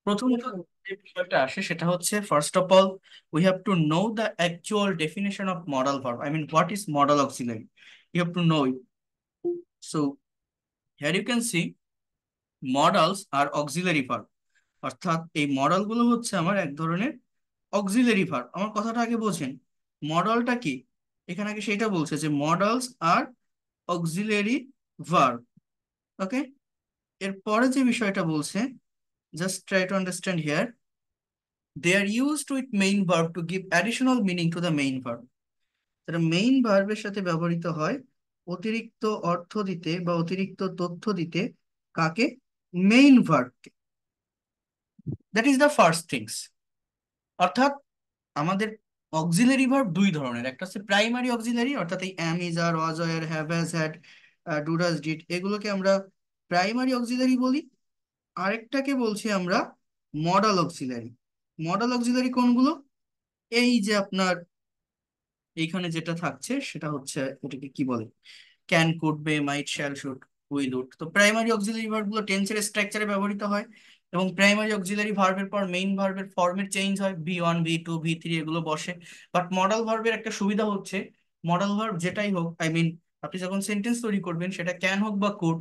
প্রথমত যে বিষয়টা আসে সেটা হচ্ছে, first of all we have to know the actual definition of modal verb. I mean what is modal auxiliary, you have to know it. So here you can see modals are auxiliary verb. অর্থাৎ এই modal গুলো হচ্ছে আমার এক ধরনের auxiliary verb. আমার কথাটা আগে বোঝেন, মডালটা কি। এখানে আগে সেটা বলছে যে মডালস আর অক্সিলারি ভার্ব। ওকে, এরপরে যে বিষয়টা বলছে, just try to understand here, they are used with main verb to give additional meaning to the main verb। তারা মেইন ভার্বের সাথে ব্যবহৃত হয় অতিরিক্ত অর্থ দিতে বা অতিরিক্ত তথ্য দিতে। কাকে? মেইন ভার্বকে। That is the first things. অর্থাৎ আমাদের অক্সিলারি ভার্ব দুই ধরনের, একটা হচ্ছে প্রাইমারি অক্সিলারি, অর্থাৎ এই am, is, are, was, were, have, has, had, do, does, did, এগুলোকে আমরা প্রাইমারি অক্সিলারি বলি। আরেকটাকে বলছি আমরা মডাল অক্সিলারি। মডাল অক্সিলারি কোনগুলো? এই যে আপনার এইখানে যেটা থাকছে সেটা হচ্ছে, এটাকে কি বলে, ক্যান, কুড, বে, মাইট, শ্যাল, শুড, উইল, উড। তো প্রাইমারি অক্সিলারি ভার্ব গুলো টেন্সের স্ট্রাকচারে ব্যবহৃত হয়, এবং প্রাইমারি অক্সিলারি ভার্বের পর মেইন ভার্বের ফর্মের চেঞ্জ হয়, V1, V2, V3 এগুলো বসে। বাট মডাল ভার্বের একটা সুবিধা হচ্ছে, মডাল ভার্ব যেটাই হোক, আই মিন আপনি যখন সেন্টেন্স তৈরি করবেন, সেটা ক্যান হোক বা কুড,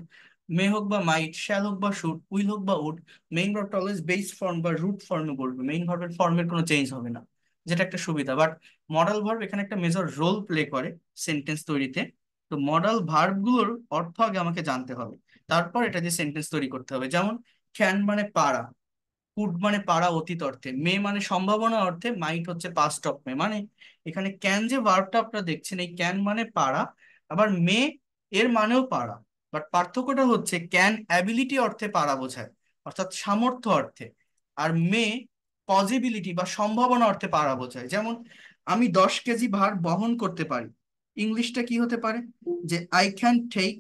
মে হোক বা মাইট, শ্যাল হোক বা শুড, উইল হোক বা উড, মেইন ভার্বটা অলওয়েজ বেস ফর্ম বা রুট ফর্মে বলবে, মেইন ভার্বের ফর্মের কোনো চেঞ্জ হবে না, যেটা একটা সুবিধা। বাট মডাল ভার্ব এখানে একটা মেজর রোল প্লে করে সেন্টেন্স তৈরিতে। তো মডাল ভার্ব গুলোর অর্থ আগে আমাকে জানতে হবে, তারপর এটা দিয়ে সেন্টেন্স তৈরি করতে হবে। যেমন ক্যান মানে পারা, কুড মানে পারা অতীত অর্থে, মে মানে সম্ভাবনা অর্থে, মাইট হচ্ছে পাস্ট অফ মে। মানে এখানে ক্যান যে ভার্বটা আপনারা দেখছেন, এই ক্যান মানে পারা, আবার মে এর মানেও পারা। বাট পার্থক্যটা হচ্ছে ক্যান অ্যাবিলিটি অর্থে পারা বোঝায়, অর্থাৎ সামর্থ্য অর্থে, আর মে পসিবিলিটি বা সম্ভাবনা অর্থে পারা বোঝায়। যেমন আমি 10 কেজি ভার বহন করতে পারি, ইংলিশটা কি হতে পারে? যে I can take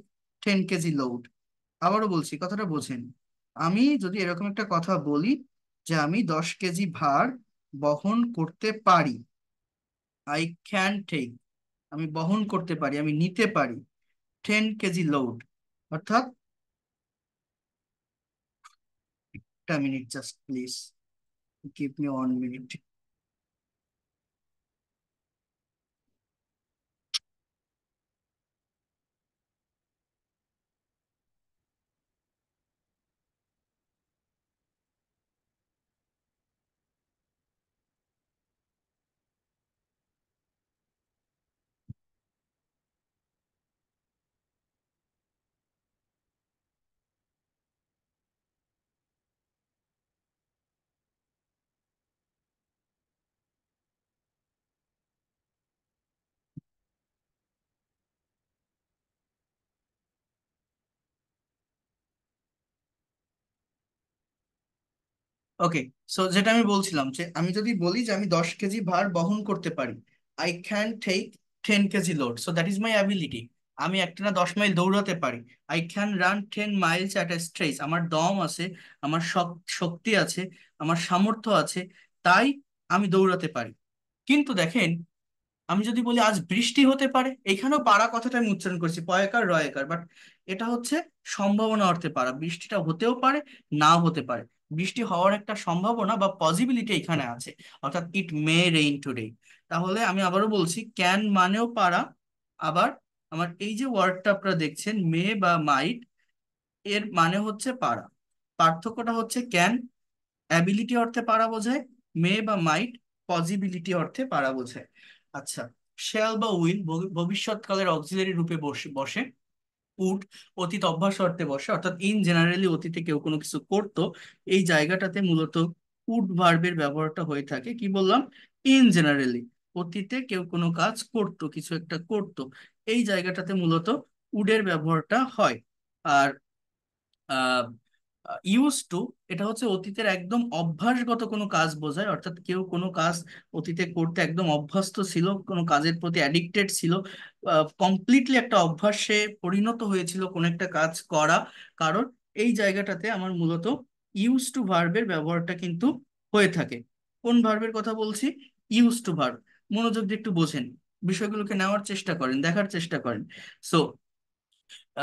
10 KG load. আবারও বলছি, কথাটা বোঝেন। আমি যদি এরকম একটা কথা বলি যে আমি 10 কেজি ভার বহন করতে পারি, আই ক্যান টেক, আমি বহন করতে পারি, আমি নিতে পারি 10 কেজি লোড। অর্থাৎ, একটা minute just please, give me 1 minute. Okay, so যেটা আমি বলছিলাম, যে আমি যদি বলি যে আমি 10 কেজি ভার বহন করতে পারি, I can take 10 KG load, so that is my ability. আমি একটানা 10 মাইল দৌড়াতে পারি, I can run 10 miles at a stretch, আমার দম আছে, আমার শক্তি আছে, আমার সামর্থ্য আছে, তাই আমি দৌড়াতে পারি। কিন্তু দেখেন, আমি যদি বলি আজ বৃষ্টি হতে পারে, এখানেও পারা কথাটা আমি উচ্চারণ করছি পয়কার রয়কার, বাট এটা হচ্ছে সম্ভাবনা অর্থে পারা, বৃষ্টিটা হতেও পারে, নাও হতে পারে। বৃষ্টি হওয়ার একটা সম্ভাবনা বা পসিবিলিটি এখানে আছে, অর্থাৎ ইট মে রেইন টুডে। তাহলে আমি আবারও বলছি, ক্যান মানেও পারা, আবার আমার এই যে ওয়ার্ডটা আপনারা দেখছেন মে বা মাইট, এর মানে হচ্ছে পারা। পার্থক্যটা হচ্ছে ক্যান অ্যাবিলিটি অর্থে পারা বোঝায়, মে বা মাইট পসিবিলিটি অর্থে পারা বোঝায়। আচ্ছা, শ্যাল বা উইল ভবিষ্যৎকালের অক্সিলারি রূপে বসে বসে। উড অতীত অভ্যাস অর্থে বসে, অর্থাৎ ইন জেনারেলি অতীতে কেউ কোনো কিছু করতো, এই জায়গাটাতে মূলত উড ভার্বের ব্যবহারটা হয়ে থাকে। কি বললাম? ইন জেনারেলি, অতীতে কেউ কোনো কাজ করতো, কিছু একটা করতো, এই জায়গাটাতে মূলত উডের ব্যবহারটা হয়। আর ইউজ টু, এটা হচ্ছে অতীতের একদম অভ্যাসগত কোনো কাজ বোঝায়, অর্থাৎ কেউ কোনো কাজ অতীতে করতে একদম অভ্যস্ত ছিল, কোনো কাজের প্রতি অ্যাডিক্টেড ছিল, কমপ্লিটলি একটা অভ্যাসে পরিণত হয়েছিল কোনো একটা কাজ করা। কারণ এই জায়গাটাতে আমার মূলত ইউজ টু ভার্বের ব্যবহারটা কিন্তু হয়ে থাকে। কোন ভার্বের কথা বলছি? Use to verb. মনোযোগ দিয়ে একটু বোঝেন, বিষয়গুলোকে নেওয়ার চেষ্টা করেন, দেখার চেষ্টা করেন। সো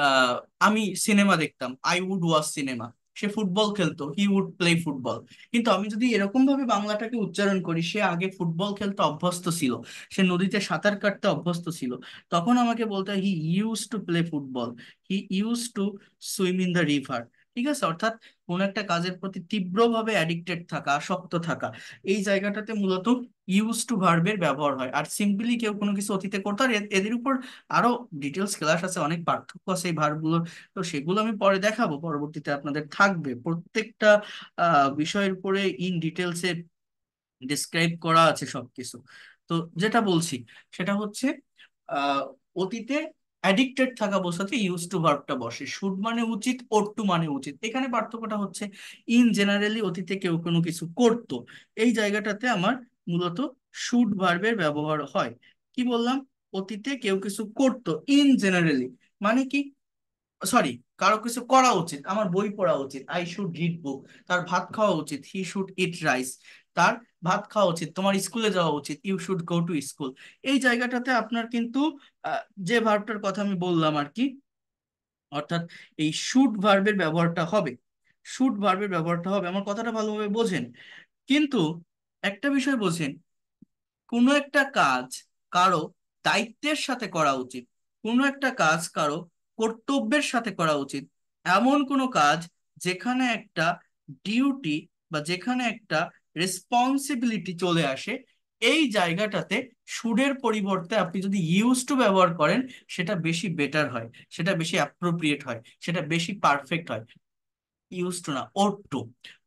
আহ আমি সিনেমা দেখতাম, আই উড ওয়াচ সিনেমা। সে ফুটবল খেলতো, হি উড প্লে ফুটবল। কিন্তু আমি যদি এরকম ভাবে বাংলাটাকে উচ্চারণ করি, সে আগে ফুটবল খেলতে অভ্যস্ত ছিল, সে নদীতে সাঁতার কাটতে অভ্যস্ত ছিল, তখন আমাকে বলতে হয় হি use to play football, he use to swim in the river. ঠিক আছে, অর্থাৎ কোন একটা কাজের প্রতি তীব্রভাবে অ্যাডিক্টেড থাকা, আসক্ত থাকা, এই জায়গাটাতে মূলত ইউজ টু ভার্বের ব্যবহার হয়। আর সিম্পলি কেউ কোনো কিছু অতীতে করতো, আর এদের উপর আরো ডিটেলস ক্লাস আছে, অনেক পার্থক্য আছে এই ভার্বগুলো, তো সেগুলো আমি পরে দেখাবো, পরবর্তীতে আপনাদের থাকবে প্রত্যেকটা বিষয়ের উপরে ইন ডিটেলসে ডিসক্রাইব করা আছে সবকিছু। তো যেটা বলছি সেটা হচ্ছে আহ অতীতে অ্যাডিক্টেড থাকা বোঝাতে ইউজ টু ভার্বটা বসে, শুড মানে উচিত, ওট টু মানে উচিত। এখানে পার্থক্যটা হচ্ছে ইন জেনারেলি অতীতে কেউ কোনো কিছু করতো, এই জায়গাটাতে আমার মূলত শুড ভার্বের ব্যবহার হয়। কি বললাম? অতীতে কেউ কিছু করতো ইন জেনারেলি, মানে কি, সরি, কারো কিছু করা উচিত, আমার বই পড়া উচিত, আই শুড রিড বুক, তার ভাত খাওয়া উচিত, হি শুড ইট রাইস, তার ভাত খাওয়া উচিত, তোমার স্কুলে যাওয়া উচিত, you should go to school. এই জায়গাটাতে আপনার কিন্তু যে ভার্বটার কথা আমি বললাম আর কি, অর্থাৎ এই শুড ভার্বের ব্যবহারটা হবে, শুড ভার্বের ব্যবহারটা হবে, আমার কথাটা ভালোভাবে বোঝেন। কিন্তু একটা বিষয় বোঝেন, কোনো একটা কাজ কারো দায়িত্বের সাথে করা উচিত, কোনো একটা কাজ কারো কর্তব্যের সাথে করা উচিত, এমন কোনো কাজ যেখানে একটা ডিউটি বা যেখানে একটা রেসপন্সিবিলিটি চলে আসে, এই জায়গাটাতে শুডের পরিবর্তে আপনি যদি ইউজ টু ব্যবহার করেন, সেটা বেশি বেটার হয়, সেটা বেশি অ্যাপ্রোপ্রিয়েট হয়, সেটা বেশি পারফেক্ট হয়। ইউজ টু না, ওট টু,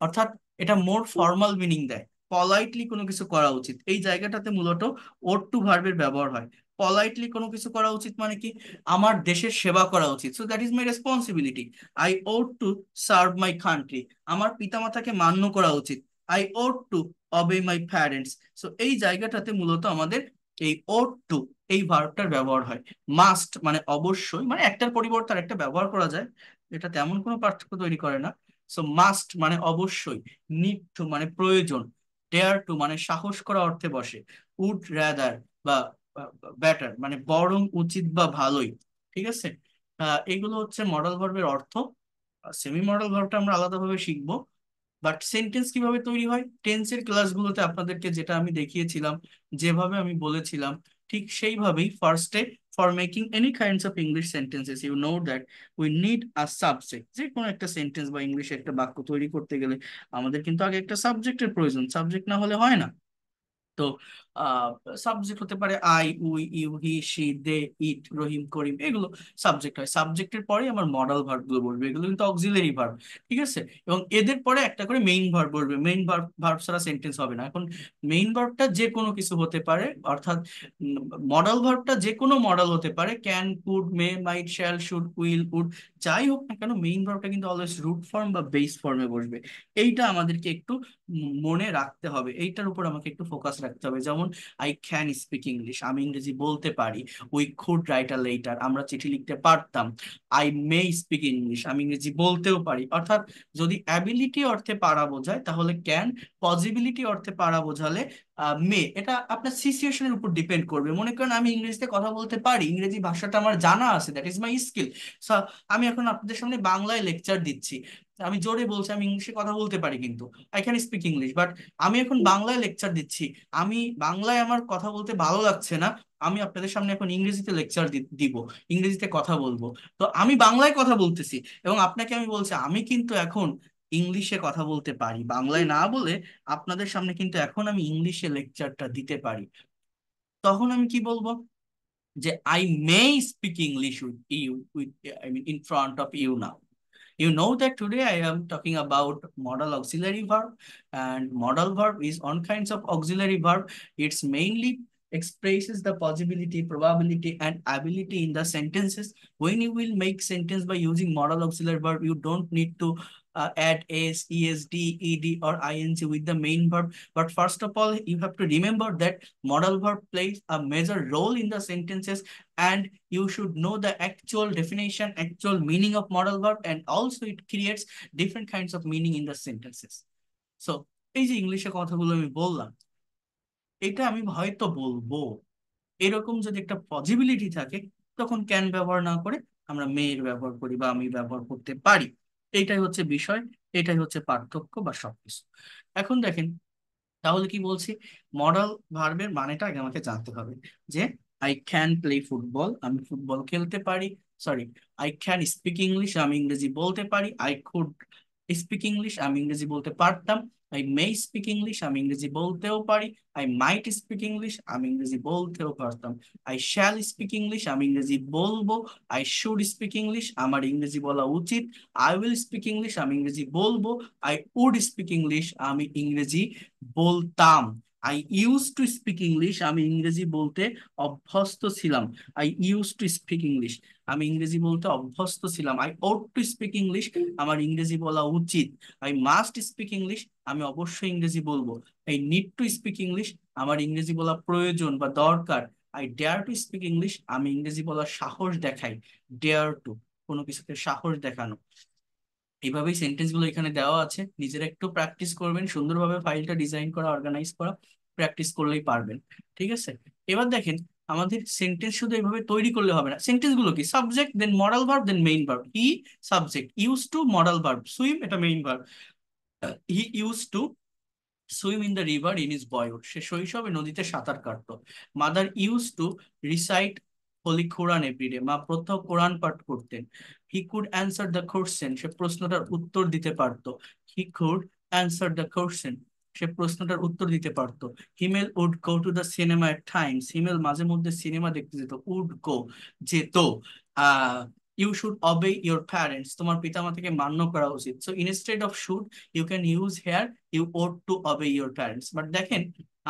অর্থাৎ এটা মোর ফর্মাল মিনিং দেয়, পলাইটলি কোনো কিছু করা উচিত, এই জায়গাটাতে মূলত ওট টু ভার্বের ব্যবহার হয়। পলাইটলি কোনো কিছু করা উচিত মানে কি, আমার দেশের সেবা করা উচিত, so that is my responsibility, I ought to serve my country, আমার পিতামাতাকে মান্য করা উচিত, I ought to obey my parents. So এই জায়গাটাতে মূলত আমাদের এই ওট টু, এই ভার্বটার ব্যবহার হয়। মাস্ট মানে অবশ্যই, মানে একটার পরিবর্তে আরেকটা ব্যবহার করা যায়, এটা তেমন কোনো পার্থক্য তৈরি করে না। সো মাস্ট মানে অবশ্যই, নিড টু মানে প্রয়োজন, ডেয়ার টু মানে সাহস করা অর্থে বসে, উড রাদার বা বেটার মানে বরং উচিত বা ভালোই। ঠিক আছে, এগুলো হচ্ছে মডাল ভার্বের অর্থ। সেমি মডাল ভার্বটা আমরা আলাদাভাবে শিখবো। বাট সেন্টেন্স কিভাবে তৈরি হয়, টেন্সের ক্লাসগুলোতে আপনাদেরকে যেটা আমি দেখিয়েছিলাম, যেভাবে আমি বলেছিলাম, ঠিক সেইভাবেই ফার্স্টে for making any kinds of English sentences you know that we need a subject. যে কোনো একটা সেন্টেন্স বা ইংলিশে একটা বাক্য তৈরি করতে গেলে আমাদের কিন্তু আগে একটা সাবজেক্টের প্রয়োজন, সাবজেক্ট না হলে হয় না। তো সাবজেক্ট হতে পারে I, we, you, he, she, they, it, Rahim, Karim, এগুলো সাবজেক্ট হয়। সাবজেক্টের পরে আমার মডাল ভার্ব গুলো বলবে, এগুলো কিন্তু অক্সিলারি ভার্ব। ঠিক আছে, এবং এদের পরে একটা করে মেইন ভার্ব বলবে, মেইন ভার্ব ভার্ব ছাড়া সেন্টেন্স হবে না। এখন মেইন ভার্বটা যে কোনো কিছু হতে পারে, অর্থাৎ মডাল ভার্বটা যে কোনো মডেল হতে পারে, can, could, may, might, shall, should, will, would, যাই হোক না কেন, মেইন ভার্বটা কিন্তু অলওয়েজ রুট ফর্ম বা বেস ফর্মে বসবে। এইটা আমাদেরকে একটু মনে রাখতে হবে, এইটার উপর আমাকে একটু ফোকাস রাখতে হবে। যেমন আই ক্যান স্পিক ইংলিশ, আমি ইংরেজি বলতে পারি। We could right a letter, আমরা চিঠি লিখতে পারতাম। আই মে স্পিক ইংলিশ, আমি ইংরেজি বলতেও পারি। অর্থাৎ যদি অ্যাবিলিটি অর্থে পারা বোঝায় তাহলে ক্যান, পসিবিলিটি অর্থে পারা বোঝালে মে। এটা আপনার সিচুয়েশনের উপর ডিপেন্ড করবে। মনে করেন আমি ইংরেজিতে কথা বলতে পারি, ইংরেজি ভাষাটা আমার জানা আছে, দ্যাট ইজ মাই স্কিল। আমি এখন আপনাদের সামনে বাংলায় লেকচার দিচ্ছি, আমি জোরে বলছি আমি ইংলিশে কথা বলতে পারি, কিন্তু I can speak English, but আমি এখন বাংলায় লেকচার দিচ্ছি, আমি বাংলায় আমার কথা বলতে ভালো লাগছে না, আমি আপনাদের সামনে এখন ইংরেজিতে লেকচার দিব, ইংরেজিতে কথা বলবো। তো আমি বাংলায় কথা বলতেছি এবং আপনাকে আমি বলছি আমি কিন্তু এখন ইংলিশে কথা বলতে পারি, বাংলায় না বলে আপনাদের সামনে কিন্তু এখন আমি ইংলিশে লেকচারটা দিতে পারি। তখন আমি কি বলবো, যে I may speak English with you, with, I mean in front of you now. You know that today I am talking about modal auxiliary verb, and modal verb is one kinds of auxiliary verb. It's mainly expresses the possibility, probability, and ability in the sentences. When you will make sentence by using modal auxiliary verb, you don't need to add s, esd, ed, or ing with the main verb. But first of all, you have to remember that modal verb plays a major role in the sentences, and you should know the actual definition, actual meaning of modal verb, and also it creates different kinds of meaning in the sentences. So এই যে ইংলিশে কথাগুলো আমি বললাম, এটা আমি হয়তো বলবো, এরকম যদি একটা পসিবিলিটি থাকে, তখন ক্যান ব্যবহার না করে আমরা মে এর ব্যবহার করি বা আমি ব্যবহার করতে পারি। এইটাই হচ্ছে বিষয়। এটাই হচ্ছে পার্থক্য বা সবকিছু। এখন দেখেন, তাহলে কি বলছি, মডাল ভার্বের মানেটা আগে আমাকে জানতে হবে। যে আই ক্যান প্লে ফুটবল, আমি ফুটবল খেলতে পারি। Sorry, I can speak English, আমি ইংরেজি বলতে পারি। আই কুড স্পিক ইংলিশ, আমি ইংরেজি বলতে পারতাম। আই মে স্পিক ইংলিশ, আমি ইংরেজি বলতেও পারি। আই মাইট স্পিক ইংলিশ, আমি ইংরেজি বলতেও পারতাম। আই শ্যাল স্পিক ইংলিশ, আমি ইংরেজি বলবো। আই শুড স্পিক ইংলিশ, আমার ইংরেজি বলা উচিত। আই উইল স্পিক ইংলিশ, আমি ইংরেজি বলবো। আই উড স্পিক ইংলিশ, আমি ইংরেজি বলতাম। I use to speak English, আমি ইংরেজি বলতে অভ্যস্ত ছিলাম। I use to speak English, আমি ইংরেজি বলতে অভ্যস্ত ছিলাম। I ought to speak English, আমার ইংরেজি বলা উচিত। আই মাস্ট স্পিক ইংলিশ, আমি অবশ্যই ইংরেজি বলবো। I need to speak English, আমার ইংরেজি বলা প্রয়োজন বা দরকার। I dare to speak English, আমি ইংরেজি বলার সাহস দেখাই। ডেয়ার টু, কোনো কিছুতে সাহস দেখানো। এইভাবেই সেন্টেন্স গুলো এখানে দেওয়া আছে, নিজেরা একটু প্র্যাকটিস করবেন, সুন্দরভাবে ফাইলটা ডিজাইন করা, অর্গানাইজ করা, প্র্যাকটিস করলেই পারবেন। ঠিক আছে, এবার দেখেন, আমাদের সেন্টেন্স শুধু এইভাবে তৈরি করলে হবে না। সেন্টেন্স গুলো কি, subject, then modal verb, then main verb. He subject, use to modal verb, swim এটা main verb. He use to swim in the river in his boyhood, সে শৈশবে নদীতে সাঁতার কাটতো। Mother use to recite holy Quran everyday, মা প্রত্যহ কোরআন পাঠ করতেন। He could answer the question, সে প্রশ্নটার উত্তর দিতে পারতো। He could answer the question, সে প্রশ্নটার উত্তর দিতে পারতো। Himel would go to the cinema at times, Himel মাঝে মধ্যে সিনেমা দেখতে যেত। উড গো, যেত। Ah you should obey your parents, তোমার পিতামাতাকে মান্য করা উচিত। So instead of should, you can use here you ought to obey your parents. But দেখেন,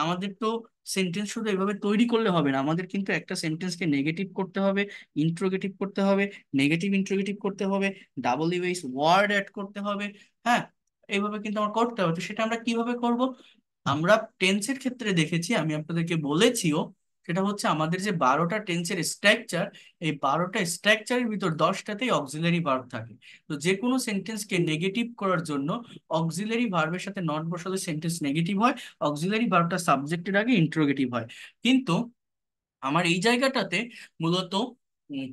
আমাদের তো সেন্টেন্স শুধু এভাবে তৈরি করলে হবে না, আমাদের কিন্তু একটা সেন্টেন্সকে নেগেটিভ করতে হবে, ইন্ট্রোগেটিভ করতে হবে, নেগেটিভ ইন্ট্রোগেটিভ করতে হবে, ডাবল ইউএস ওয়ার্ড অ্যাড করতে হবে। হ্যাঁ, এইভাবে কিন্তু আমার করতে হবে। তো সেটা আমরা কিভাবে করব? আমরা টেন্সের ক্ষেত্রে দেখেছি, আমি আপনাদেরকে বলেছিও, সেটা হচ্ছে আমাদের যে 12টা টেন্সের স্ট্রাকচার, এই 12টা স্ট্রাকচারের ভিতর 10টাতেই অক্সিলারি ভার্ব থাকে। তো যে কোনো সেন্টেন্সকে নেগেটিভ করার জন্য অক্সিলারি ভার্বের সাথে নট বসালে সেন্টেন্স নেগেটিভ হয়। অক্সিলারি ভার্বটা সাবজেক্টের আগে ইন্ট্রোগেটিভ হয়। কিন্তু আমার এই জায়গাটাতে মূলত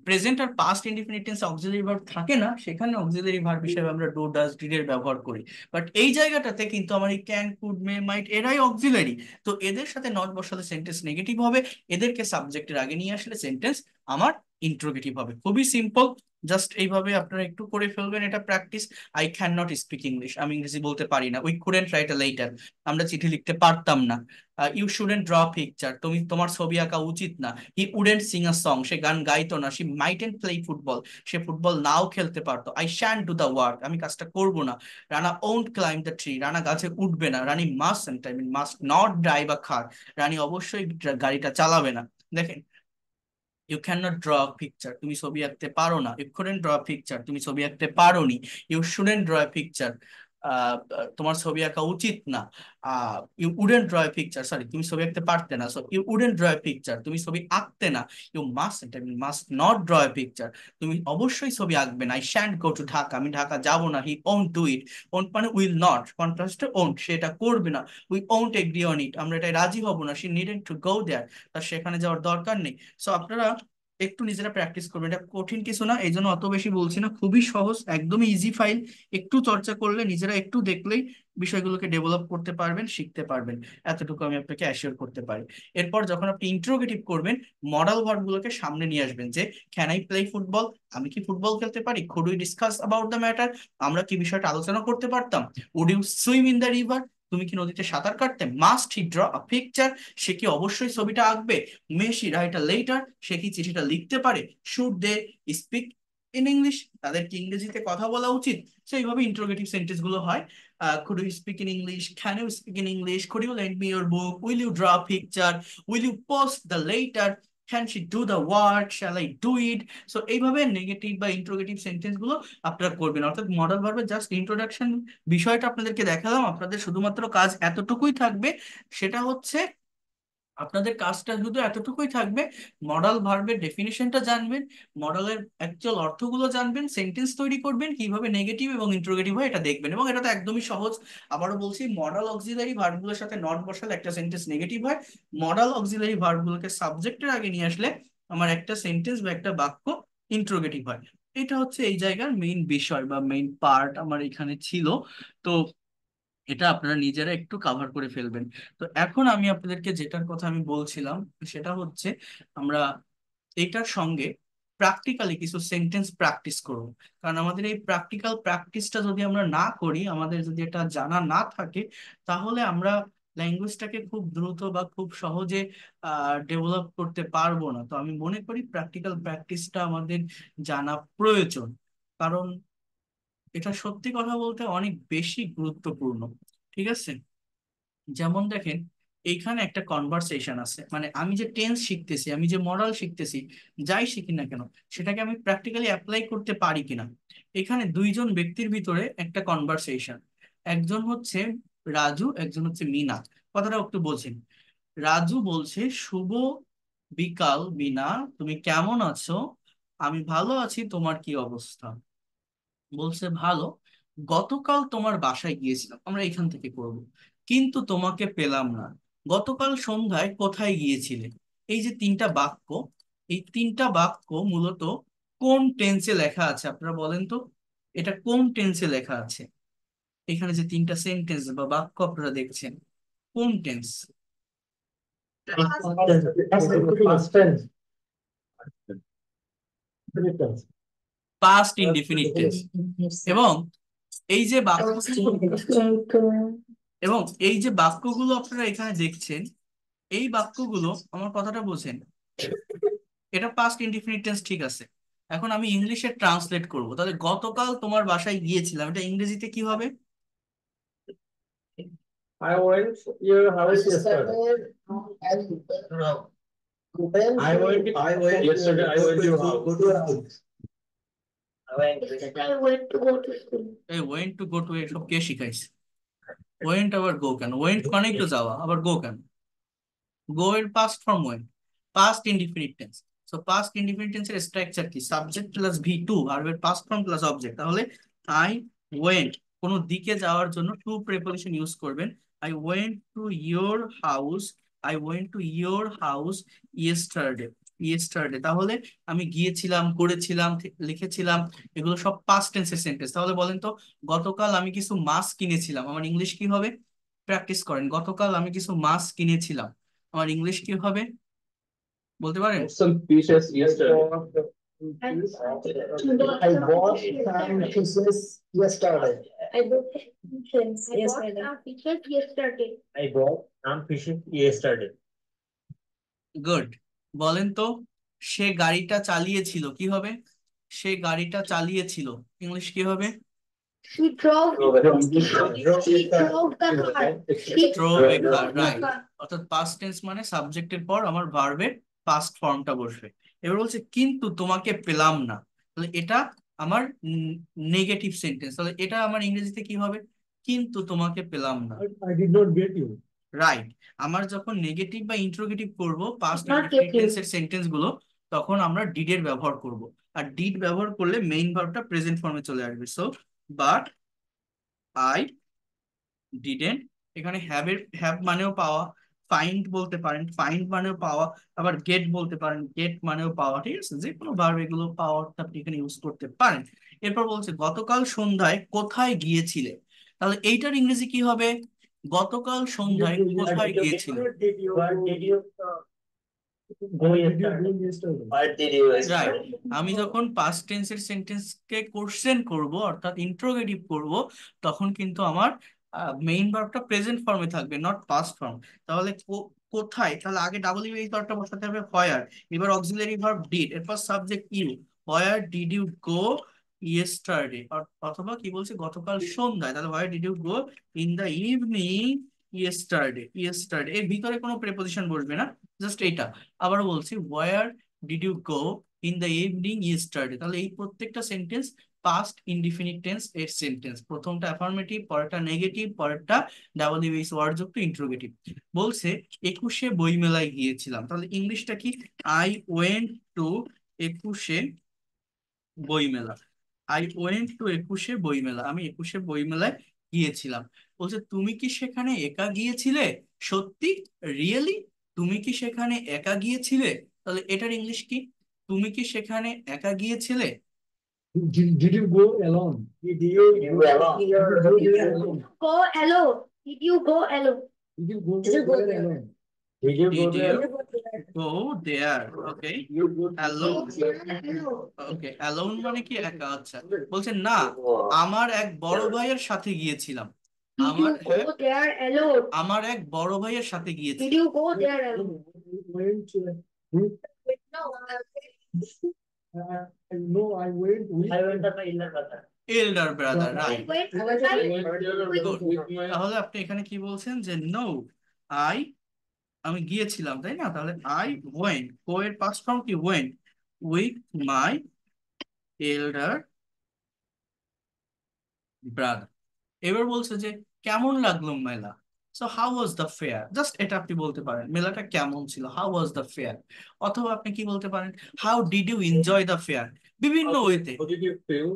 প্রেজেন্ট আর past indefinite tense auxiliary verb থাকে না, সেখানে অক্সিলারি ভার্ব হিসেবে আমরা ডু ডাজ ডিড এর ব্যবহার করি। বাট এই জায়গাটাতে কিন্তু আমার এই ক্যান কুড মে মাইট এরাই অক্সিলারি। তো এদের সাথে নট বসালে সেন্টেন্স নেগেটিভ হবে, এদেরকে সাবজেক্টের আগে নিয়ে আসলে সেন্টেন্স আমার ইন্ট্রোগেটিভ হবে। খুবই সিম্পল, জাস্ট এইভাবে আপনারা একটু করে ফেলবেন এটা practice. I can not speak English, আমি ইংরেজি বলতে পারি না। We couldn't right a letter, আমরা চিঠি লিখতে পারতাম না। ইউ শুডেন্ট ড্র পিকচার, তোমার ছবি আঁকা উচিত না। He wouldn't sing a song, সে গান গাইতো না। সি মাইটেন্ট প্লে ফুটবল, সে ফুটবল নাও খেলতে পারতো। I shan't do the work, আমি কাজটা করব না। Rana won't climb the tree, Rana গাছে উঠবে না। Rani must, I mean must not drive a car, Rani অবশ্যই গাড়িটা চালাবে না। দেখেন, you can not draw picture, তুমি ছবি আঁকতে পারো না। ইউ কুডেন্ট ড্র পিকচার, তুমি ছবি আঁকতে পারোনি। ইউ শুডেন্ট ড্র পিকচার, তোমার ছবি আঁকা উচিত না। You wouldn't draw picture, sorry, তুমি ছবি আঁকতে পারতে না, so you wouldn't draw picture, তুমি ছবি আঁকতে না। You must, I mean must not draw picture, তুমি অবশ্যই ছবি আঁকবে না। I shan't go to Dhaka, আমি ঢাকা যাব না। He won't do it, won't মানে উইল নট, কন্ট্রাস্টে ওন্ট, সে এটা করবে না। We won't agree on it, আমরা এটা রাজি হব না। শি নিডেন্ট টু গো দেয়ার, তার সেখানে যাওয়ার দরকার নেই। সো আপনারা একটু নিজেরা প্র্যাকটিস করবেন, এটা কঠিন কিছু না, এই জন্য অত বেশি বলছি না, খুবই সহজ, একদমই ইজি ফাইল। একটু চর্চা করলে, নিজেরা একটু দেখলেই বিষয়গুলোকে ডেভেলপ করতে পারবেন, শিখতে পারবেন। এতটুকু আমি আপনাকে অ্যাসিওর করতে পারি। এরপর যখন আপনি ইন্ট্রোগেটিভ করবেন, মডাল ভার্ব গুলোকে সামনে নিয়ে আসবেন। যে ক্যান আই প্লে ফুটবল, আমি কি ফুটবল খেলতে পারি। Could we discuss about the matter, আমরা কি বিষয়টা আলোচনা করতে পারতাম। Would you swim in the river, তুমি কি নদীতে সাঁতার কাটতে। Must he draw a picture, সে কি অবশ্যই ছবিটা আঁকবে। May she write a letter, সে কি চিঠিটা লিখতে পারে। Should they speak in English, তাদের কি ইংরেজিতে কথা বলা উচিত। সো এইভাবে ইন্টারোগেটিভ সেন্টেন্স গুলো হয়। Could you speak in English, can you speak in English, could you lend me your book, will you draw picture, will you post the letter, can she do the work, shall I do it. So এইভাবে negative বা interrogative sentence গুলো আপনারা করবেন। অর্থাৎ modal ভার্বের just introduction বিষয়টা আপনাদেরকে দেখালাম, আপনাদের শুধুমাত্র কাজ এতটুকুই থাকবে। সেটা হচ্ছে, আপনাদের কাজটা শুধু এতটুকুই থাকবে, মডাল ভার্বের ডেফিনিশনটা জানবেন, মডালের অ্যাকচুয়াল অর্থগুলো জানবেন, সেন্টেন্স তৈরি করবেন, কিভাবে নেগেটিভ এবং ইন্ট্রোগেটিভ হয় এটা দেখবেন। এবং এটা তো একদমই সহজ। আবারও বলছি, মডাল অক্সিলারি ভার্বগুলোর সাথে নট বসালে একটা সেন্টেন্স নেগেটিভ হয়। মডাল অক্সিলারি ভার্বগুলোকে সাবজেক্টের আগে নিয়ে আসলে আমার একটা সেন্টেন্স বা একটা বাক্য ইন্ট্রোগেটিভ হয়। এটা হচ্ছে এই জায়গার মেইন বিষয় বা মেইন পার্ট আমার এখানে ছিল। তো এটা আপনারা নিজেরা একটু কাভার করে ফেলবেন। তো এখন আমি আপনাদেরকে যেটার কথা আমি বলছিলাম সেটা হচ্ছে আমরা এটার সঙ্গে প্র্যাকটিক্যালি কিছু সেন্টেন্স প্র্যাকটিস করব। কারণ আমাদের এই প্র্যাকটিক্যাল প্র্যাকটিসটা যদি আমরা না করি, আমাদের যদি এটা জানা না থাকে, তাহলে আমরা ল্যাঙ্গুয়েজটাকে খুব দ্রুত বা খুব সহজে ডেভেলপ করতে পারবো না। তো আমি মনে করি প্র্যাকটিক্যাল প্র্যাকটিসটা আমাদের জানা প্রয়োজন। কারণ এটা সত্যি কথা বলতে অনেক বেশি গুরুত্বপূর্ণ। ঠিক আছে? যেমন দেখেন, এইখানে একটা কনভারসেশন আছে, মানে আমি যে টেন্স শিখতেছি, আমি যে মরাল শিখতেছি, যাই শিখি না কেন, সেটাকে আমি প্র্যাকটিক্যালি অ্যাপ্লাই করতে পারি কিনা। এখানে দুইজন ব্যক্তির ভিতরে একটা কনভারসেশন, একজন হচ্ছে রাজু, একজন হচ্ছে মিনা। কথাটা একটু বোঝেন। রাজু বলছে, শুভ বিকাল মিনা, তুমি কেমন আছো? আমি ভালো আছি, তোমার কি অবস্থা? বলছে ভালো। গতকাল তোমার বাসায় গিয়েছিলাম, আমরা এখান থেকে করব, কিন্তু তোমাকে পেলাম না। গতকাল সন্ধ্যায় কোথায় গিয়েছিলে? এই যে তিনটা বাক্য, এই তিনটা বাক্য মূলত কোন টেন্সে লেখা আছে আপনারা বলেন তো? এটা কোন টেন্সে লেখা আছে? এখানে যে তিনটা সেন্টেন্স বা বাক্য আপনারা দেখছেন, কোন tense? Past tense. Past indefinite tense. এবং এই যে বাক্য এবং এই যে বাক্যগুলো আপনারা এখানে দেখছেন, এই বাক্যগুলো, আমার কথাটা বোঝেন, এটা পাস্ট ইনডিফিনিট টেন্স, ঠিক আছে? এখন আমি ইংলিশে ট্রান্সলেট করব, তাহলে গতকাল তোমার বাসায় গিয়েছিলাম, এটা ইংরেজিতে কি হবে? I went your house yesterday. No. I went yesterday. I went to your house. Go to your house. I went to go to school. এই ওয়েন্ট টু গো টু এসব কে শিখাইছে? ওয়েন্ট আবার গো কেন? ওয়েন্ট মানেই তো যাওয়া, আবার গো কেন? গো এর past form went, past indefinite tense. So past indefinite টেন্সের স্ট্রাকচার কি? সাবজেক্ট প্লাস ভি টু, ভার্বের পাস্ট ফর্ম প্লাস অবজেক্ট। তাহলে আই ওয়েন্ট, কোনো দিকে যাওয়ার জন্য টু প্রিপোজিশন ইউজ করবেন। I went to your house, I went to your house yesterday. Yesterday, তাহলে আমি গিয়েছিলাম, করেছিলাম, লিখেছিলাম, এগুলো সব পাস্ট টেন্সের সেন্টেন্স। তাহলে বলেন তো, গতকাল আমি কিছু মাছ কিনেছিলাম, আমার ইংলিশ কি হবে? প্র্যাকটিস করেন। গতকাল আমি কিছু মাছ কিনেছিলাম, আমার ইংলিশ কি হবে বলতে পারেন? Some pieces yesterday. I bought some fishes yesterday. I bought fishes yesterday. I bought some fishes yesterday. Good. বলেন তো, সে গাড়িটা চালিয়েছিল, কি হবে? সে গাড়িটা চালিয়েছিল, ইংলিশ কি হবে? She drove. She drove the car. She drove A car, drove the right. car. অর্থাৎ পাস্ট টেন্স মানে সাবজেক্টের পর আমার ভার্বের পাস্ট ফর্মটা বসবে। এবার বলছে কিন্তু তোমাকে পেলাম না, তাহলে এটা আমার নেগেটিভ সেন্টেন্স, তাহলে এটা আমার ইংরেজিতে কি হবে? কিন্তু তোমাকে পেলাম না। I did not get you. Right. আমার যখন নেগেটিভ বা ইন্ট্রোগেটিভ করব past Not indefinite get you. টেন্সের সেন্টেন্স গুলো, তখন আমরা ডিড এর ব্যবহার করব। আর ডিড ব্যবহার করলে মেইন ভার্বটা প্রেজেন্ট ফর্মে চলে আসবে। সো বাট আই ডিডেন্ট, এখানে হ্যাভ এর হ্যাভ মানেও পাওয়া, ফাইন্ড বলতে পারেন, ফাইন্ড মানেও পাওয়া, আবার গেট বলতে পারেন, গেট মানেও পাওয়া। ঠিক আছে? যে কোনো ভার্ব এগুলো পাওয়ারটা আপনি এখানে ইউজ করতে পারেন। এরপর বলছে গতকাল সন্ধ্যায় কোথায় গিয়েছিলে, তাহলে এইটার ইংরেজি কি হবে? গতকাল সন্ধ্যায় কোথায় গিয়েছিলে? রাইট। আমি যখন পাস্ট টেন্সের সেন্টেন্সকে কোশ্চেন করব, অর্থাৎ ইন্ট্রোগেটিভ করব, তখন কিন্তু আমার মেইন ভার্বটা প্রেজেন্ট ফর্মে থাকবে, নট পাস্ট ফর্ম। তাহলে কোথায়, তাহলে আগে ডাবল ইউ এই ভার্বটা বসাতে হবে হোয়ার, এবার অক্সিলারি ভার্ব ডিড, এরপর subject you. Where did you go yesterday, অথবা কি বলছে গতকাল সন্ধ্যায়, তাহলে where did you go in the evening yesterday. Yesterday এর ভিতরে কোনো প্রেপোজিশন বসবে না, জাস্ট এইটা। আবার বলছি where did you go in the evening yesterday, তাহলে এই প্রত্যেকটা সেন্টেন্স পাস্ট ইনডিফিনিট টেন্স এর সেন্টেন্স। প্রথমটা অ্যাফার্মেটিভ, পরেরটা নেগেটিভ, পরেরটা ডাবল ইউএস ওয়ার্ড যুক্ত ইন্টারোগেটিভ। বলছে 21শে বইমেলায় গিয়েছিলাম, তাহলে ইংলিশটা কি? আই ওয়েন্ট টু 21শে বইমেলা। আই ওয়েন্ট টু 21শে বইমেলা, আমি 21শে বইমেলায় গিয়েছিলাম। বলছে তুমি কি সেখানে একা গিয়েছিলে? সত্যি? রিয়েলি? তুমি কি সেখানে একা গিয়েছিলে? তাহলে এটার ইংলিশ কি? তুমি কি সেখানে একা গিয়েছিলে? Did you go alone? Did you go alone? Go alone. Did you go alone? Did you go there alone? Did you go Did there? you go there? Okay. You go Alone. Alone. Okay, alone মানে কি একা? আচ্ছা, বলছেন না, আমার এক বড় ভাইয়ের সাথে গিয়েছিলাম। Did আমার you go there alone? আমার এক বড় ভাইয়ের সাথে Did গিয়েছি। you go there alone? went to No. no, I went with. I went to my elder brother. Elder brother, I right. went. I went Good. তাহলে আপনি এখানে কি বলছেন যে নো, আই, আমি গিয়েছিলাম, তাই না? তাহলে আই ওয়েন্ট, গো এর পাস্ট ফর্ম কি? Went, with my elder brother. এবার বলছে যে কেমন লাগলো মেলা। So how was the fair, just এটা আপনি বলতে পারেন মেলাটা কেমন ছিল, হাউ ওয়াজ দ্য ফেয়ার। অথবা আপনি কি বলতে পারেন, how did you enjoy the fair, বিভিন্ন ওয়েতে। How did you feel?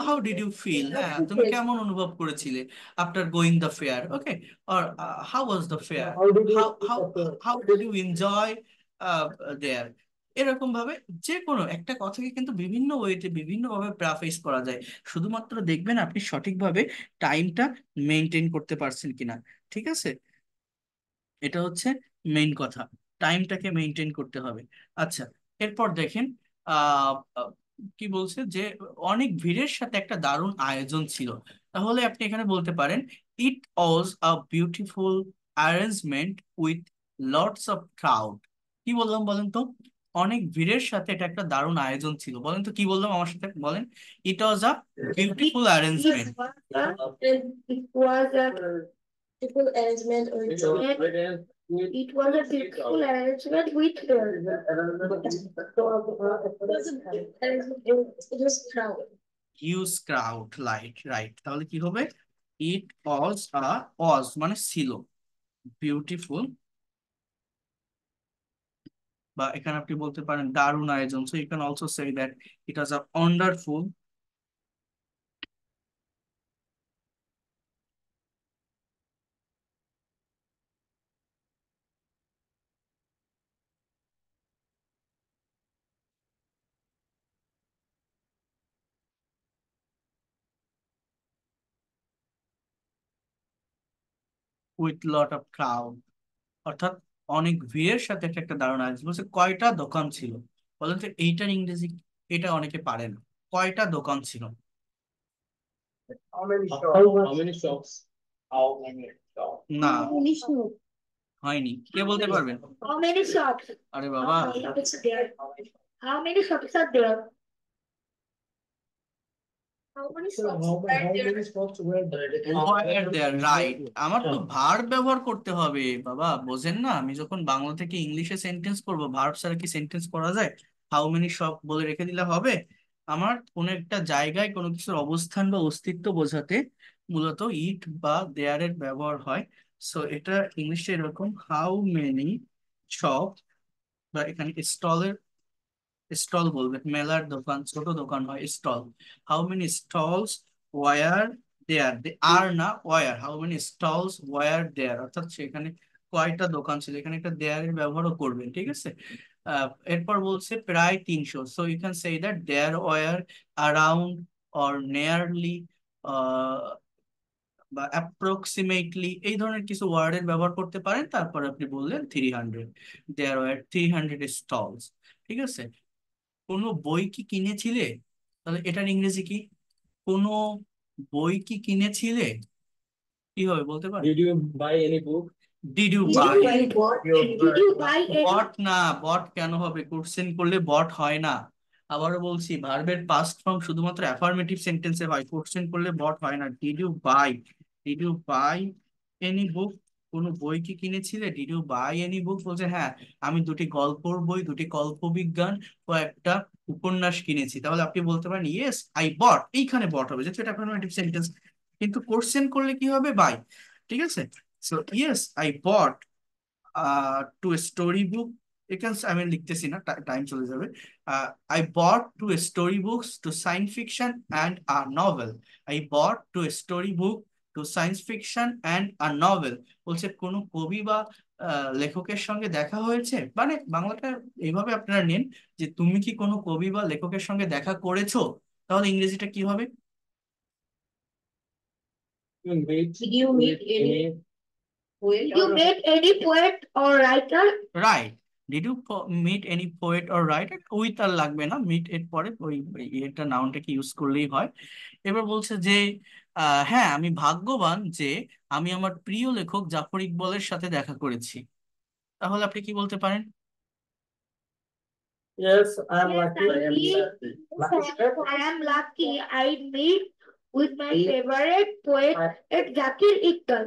How did you feel, হ্যাঁ তুমি কেমন অনুভব করেছিলে after going the fair, okay. Or how was the fair, How did you? How how how did you enjoy there. এরকম ভাবে যে কোনো একটা কথাকে কিন্তু বিভিন্ন ওয়েতে বিভিন্ন ভাবে প্রাফেস করা যায়। শুধুমাত্র দেখবেন আপনি সঠিকভাবে টাইমটা মেনটেন করতে পারছেন কিনা। ঠিক আছে, এটা হচ্ছে মেইন কথা, টাইমটাকে মেনটেন করতে হবে। আচ্ছা, এরপর দেখেন আহ আহ, কি বলছে যে অনেক ভিড়ের সাথে একটা দারুণ আয়োজন ছিল। তাহলে আপনি এখানে বলতে পারেন it was a beautiful arrangement with lots of crowd. কি বললাম বলেন তো? অনেক ভিড়ের সাথে এটা একটা দারুণ আয়োজন ছিল। বলেন তো কি বললাম আমার সাথে বলেন। It was a beautiful arrangement. It was a beautiful arrangement with it was a beautiful arrangement with it was crowded. Huge crowd, light, right. তাহলে কি হবে? ইট ওয়াজ আ, ওয়াজ মানে ছিল, বিউটিফুল, বা এখানে আপনি বলতে পারেন দারুণ আয়োজন। So you can also say that it was a wonderful with lot of crowd, অর্থাৎ অনেক ভিড়ের সাথে একটা একটা দারুণ আয়োজন। বলছে কয়টা দোকান ছিল, বলেন তো এইটার ইংরেজি, এটা অনেকে পারে না। কয়টা দোকান ছিল? How many shops? How many shops? How many shops? না, How many shops? হয়নি। কে বলতে পারবেন? How many shops? আরে বাবা, Shops there? How many shops are there? How many shops How are there? many shops were there? were there, right। আমার তো verb ব্যবহার করতে হবে বাবা, বোঝেন না? আমি যখন বাংলা থেকে ইংলিশে সেন্টেন্স করব, ভার্ব ছাড়া কি সেন্টেন্স করা যায়? হাউ মেনি শপ বলে রেখে দিলে হবে? আমার কোন একটা জায়গায় কোনো কিছুর অবস্থান বা অস্তিত্ব বোঝাতে মূলত ইট বা দেয়ার এর ব্যবহার হয়। সো এটা ইংলিশে এরকম, হাউ মেনি শপ, বা এখানে স্টলের, স্টল বলবে, মেলার দোকান, ছোট দোকান হয় stall. How many stalls were there, they are না were, how many stalls were there, অর্থাৎ সেখানে কয়টা দোকান ছিল। এখানে একটা দেয়ার এর ব্যবহারও করবেন, ঠিক আছে। এরপর বলছে প্রায় 300। So you can say that there were around or nearly বা অ্যাপ্রক্সিমেটলি, এই ধরনের কিছু ওয়ার্ডের ব্যবহার করতে পারেন। তারপর আপনি বললেন 300, দেয়ার ওয়ার 300 স্টলস। ঠিক আছে। কোনো বই কি কিনেছিলে, তাহলে এটার ইংরেজি কি? কোনো বই কি কিনেছিলে, কি হবে বলতে পারেন? Did you buy any book? Did you Did buy? you buy what? Did you buy any? Bought না, বট কেন হবে? কোশ্চেন করলে বট হয় না। আবারও বলছি, ভার্বের পাস্ট ফর্ম শুধুমাত্র অ্যাফার্মেটিভ সেন্টেন্সে হয়, কোশ্চেন করলে বট হয় না। Did you buy, did you buy any book, কোনো বই কি কিনেছিলে? Did you buy any book, বলছে হ্যাঁ আমি দুটি গল্পের বই, দুটি কল্পবিজ্ঞান ও একটা উপন্যাস কিনেছি। তাহলে আপনি বলতে পারেন ইয়েস আই বট, এইখানে বট হবে যেহেতু এটা অ্যাফার্মেটিভ সেন্টেন্স। কিন্তু কোশ্চেন করলে কি হবে? বাই। ঠিক আছে। So yes I bought two story book, এখানে আমি লিখতেছি না, টাইম চলে যাবে। I bought two story books two science fiction and a novel. I bought two story book two science fiction and a novel. বলছে কোনো কবি বা লেখকের সঙ্গে দেখা হয়েছে, মানে বাংলাটা এইভাবে আপনারা নিন যে তুমি কি কোনো কবি বা লেখকের সঙ্গে দেখা করেছো, তাহলে ইংরেজিটা কি হবে? Did you meet any poet or writer? Right. Did you meet any poet or writer, with আর লাগবে না, মিট এর পরে এটা নাউনটাকে ইউজ করলেই হয়। এবার বলছে যে হ্যাঁ আমি ভাগ্যবান যে আমি আমার প্রিয় লেখক জাফর ইকবালের সাথে দেখা করেছি। তাহলে আপনি কি বলতে পারেন? Yes, I am Yes, lucky. I am lucky. I meet with my favorite poet, Zakir Iqbal.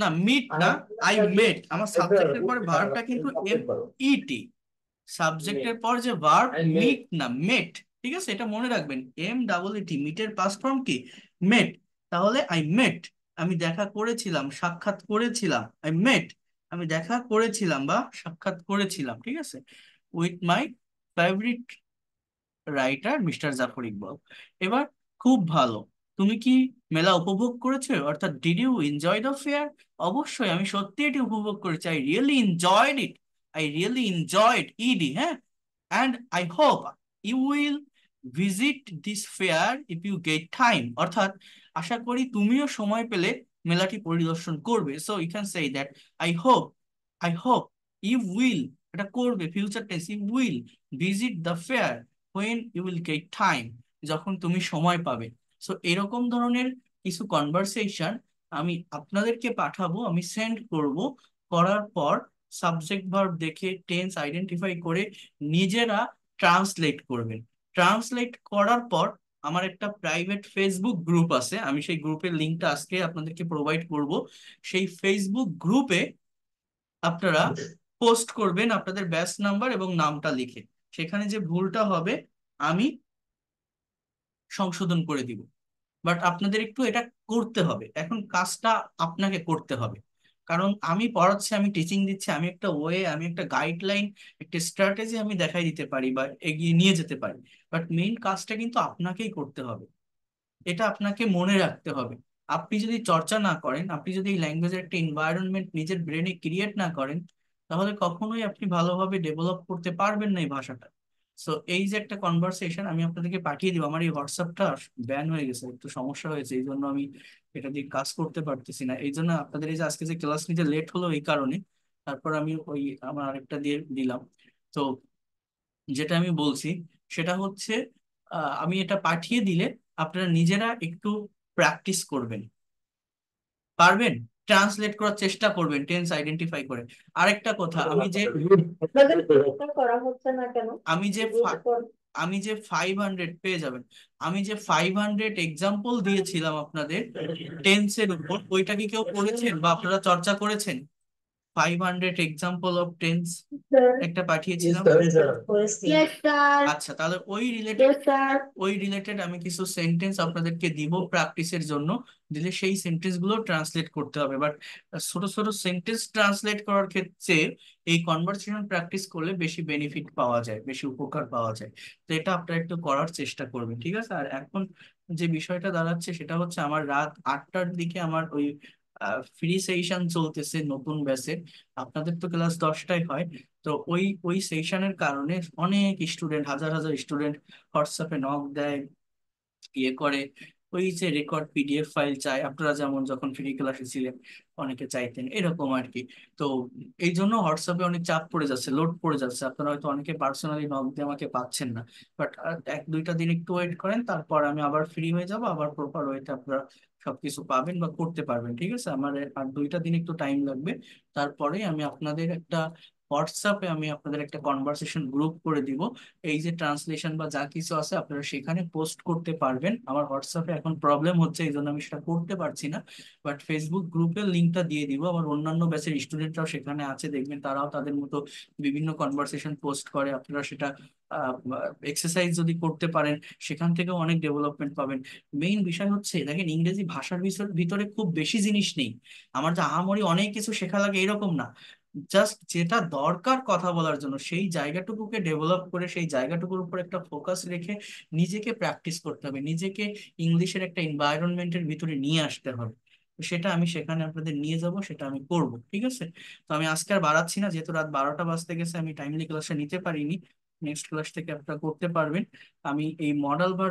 না, মিট না, আই মেট। আমার সাবজেক্টের পরে ভার্বটা কিন্তু ইটি, সাবজেক্টের পর যে ভার্ব মিট না মেট, ঠিক আছে? এটা মনে রাখবেন, MEET, মিটের পাস্ট ফর্ম কি? মেট। তাহলে আই মেট, আমি দেখা করেছিলাম, সাক্ষাৎ করেছিলাম, আই মেট, আমি দেখা করেছিলাম বা সাক্ষাৎ করেছিলাম, ঠিক আছে, with my favourite writer mister Zafar Iqbal. এবার খুব ভালো, তুমি কি মেলা উপভোগ করেছো, অর্থাৎ did you enjoy the fair? অবশ্যই আমি সত্যি এটি উপভোগ করেছি, I really enjoyed it, I really enjoyed it, হ্যাঁ। And I hope you will visit this fair if you get time, অর্থাৎ আশা করি তুমিও সময় পেলে মেলাটি পরিদর্শন করবে। So you can say that I hope, I hope you will, এটা করবে future tense, you will visit the fair when you will get time, যখন তুমি সময় পাবে। সো এরকম ধরনের কিছু কনভারসেশন আমি আপনাদেরকে পাঠাবো, আমি সেন্ড করব, করার পর সাবজেক্ট ভার্ব দেখে টেন্স আইডেন্টিফাই করে নিজেরা ট্রান্সলেট করবেন। ট্রান্সলেট করার পর আমার একটা প্রাইভেট ফেসবুক গ্রুপ আছে, আমি সেই গ্রুপের লিঙ্কটা আজকে আপনাদেরকে প্রোভাইড করব। সেই ফেসবুক গ্রুপে আপনারা পোস্ট করবেন আপনাদের ব্যাচ নাম্বার এবং নামটা লিখে, সেখানে যে ভুলটা হবে আমি সংশোধন করে দিব। বাট আপনাদের একটু এটা করতে হবে, এখন কাজটা আপনাকে করতে হবে, কারণ আমি পড়াচ্ছি, আমি টিচিং দিচ্ছি, আমি একটা ওয়ে, আমি একটা গাইডলাইন, একটা স্ট্র্যাটেজি আমি দেখাই দিতে পারি বা এগিয়ে নিয়ে যেতে পারি, বাট মেইন কাজটা কিন্তু আপনাকেই করতে হবে, এটা আপনাকে মনে রাখতে হবে। আপনি যদি চর্চা না করেন, আপনি যদি এই ল্যাঙ্গুয়েজের একটা এনভায়রনমেন্ট নিজের ব্রেনে ক্রিয়েট না করেন, তাহলে কখনোই আপনি ভালোভাবে ডেভেলপ করতে পারবেন না এই ভাষাটা। সো এই যে একটা কনভারসেশন আমি আপনাদেরকে পাঠিয়ে দিব, আমার এই হোয়াটসঅ্যাপটা ব্যান হয়ে গেছে, একটু সমস্যা হয়েছে, এই জন্য আমি এটা দিয়ে কাজ করতে পারতেছি না, এই জন্য আপনাদের এই যে আজকে যে ক্লাস নিতে লেট হলো এই কারণে। তারপর আমি ওই আমার আরেকটা দিয়ে দিলাম। তো যেটা আমি বলছি সেটা হচ্ছে আমি এটা পাঠিয়ে দিলে আপনারা নিজেরা একটু প্র্যাকটিস করবেন, পারবেন, ট্রান্সলেট করার চেষ্টা করবেন টেন্স আইডেন্টিফাই করে। আরেকটা কথা, করা হচ্ছে না কেন? আমি যে আমি যে 500 পেয়ে যাবেন, আমি যে 500 এক্সাম্পল দিয়েছিলাম আপনাদের টেন্সের উপর, ওইটা কি কেউ করেছেন বা আপনারা চর্চা করেছেন? 500 এক্সাম্পল অফ টেন্স একটা পাঠিয়েছিলাম। আচ্ছা, তাহলে ওই রিলেটেড আমি কিছু সেন্টেন্স আপনাদেরকে দিব প্র্যাকটিসের জন্য, দিলে সেই সেন্টেন্স গুলো ট্রান্সলেট করতে হবে। বাট ছোট ছোট সেন্টেন্স ট্রান্সলেট করার ক্ষেত্রে এই কনভারসেশন প্র্যাকটিস করলে বেশি বেনিফিট পাওয়া যায়, বেশি উপকার পাওয়া যায়। তো এটা আপনারা একটু করার চেষ্টা করবেন, ঠিক আছে? আর এখন যে বিষয়টা দাঁড়াচ্ছে সেটা হচ্ছে আমার রাত 8টার দিকে আমার ওই ফ্রি সেশন চলতেছে নতুন ব্যাচে, আপনাদের তো ক্লাস 10টায় হয়। তো ওই ওই সেশনের কারণে অনেক স্টুডেন্ট, হাজার হাজার স্টুডেন্ট হোয়াটসঅ্যাপে নক দেয়, ইয়ে করে, ওই যে রেকর্ড PDF ফাইল চাই, আপনারা যেমন যখন ফ্রি ক্লাসে ছিলেন অনেকে চাইতেন এরকম আর কি। তো এই জন্য হোয়াটসঅ্যাপে অনেক চাপ পড়ে যাচ্ছে, লোড পড়ে যাচ্ছে, আপনারা হয়তো অনেকে পার্সোনালি নক দিয়ে আমাকে পাচ্ছেন না। বাট 1-2টা দিন একটু ওয়েট করেন, তারপর আমি আবার ফ্রি হয়ে যাব, আবার প্রপার ওয়েতে আপনারা সবকিছু পাবেন বা করতে পারবেন, ঠিক আছে? আমার আর 2টা দিন একটু টাইম লাগবে, তারপরে আমি আপনাদের একটা হোয়াটসঅ্যাপে আমি আপনাদের একটা কনভারসেশন গ্রুপ করে দিব। এই যে ট্রান্সলেশন বা যা কিছু আছে আপনারা সেখানে পোস্ট করতে পারবেন। আমার হোয়াটসঅ্যাপে এখন প্রবলেম হচ্ছে, এই জন্য আমি সেটা করতে পারছি না, বাট ফেসবুক গ্রুপের লিঙ্কটা দিয়ে দিব। আমার অন্যান্য ব্যাচের স্টুডেন্টরাও সেখানে আছে, দেখবেন তারাও তাদের মতো বিভিন্ন কনভারসেশন পোস্ট করে, আপনারা সেটা এক্সারসাইজ যদি করতে পারেন সেখান থেকেও অনেক ডেভেলপমেন্ট পাবেন। মেইন বিষয় হচ্ছে দেখেন, ইংরেজি ভাষার ভিতরে খুব বেশি জিনিস নেই, আমার যে আহামরি অনেক কিছু শেখা লাগে এরকম না, জাস্ট যেটা দরকার কথা বলার জন্য সেই জায়গাটুকুকে ডেভেলপ করে সেই জায়গাটুকুর উপর একটা ফোকাস রেখে নিজেকে প্র্যাকটিস করতে হবে, নিজেকে ইংলিশের একটা এনভায়রনমেন্টের ভিতরে নিয়ে আসতে হবে। তো সেটা আমি সেখানে আপনাদের নিয়ে যাব, সেটা আমি করব, ঠিক আছে? তো আমি আজকে আর বাড়াচ্ছি না, যেহেতু রাত 12টা বাজতে গেছে, আমি টাইমলি ক্লাসে নিতে পারিনি, নেক্সট ক্লাস থেকে আপনারা করতে পারবেন। আমি এই মডেল ভার্ব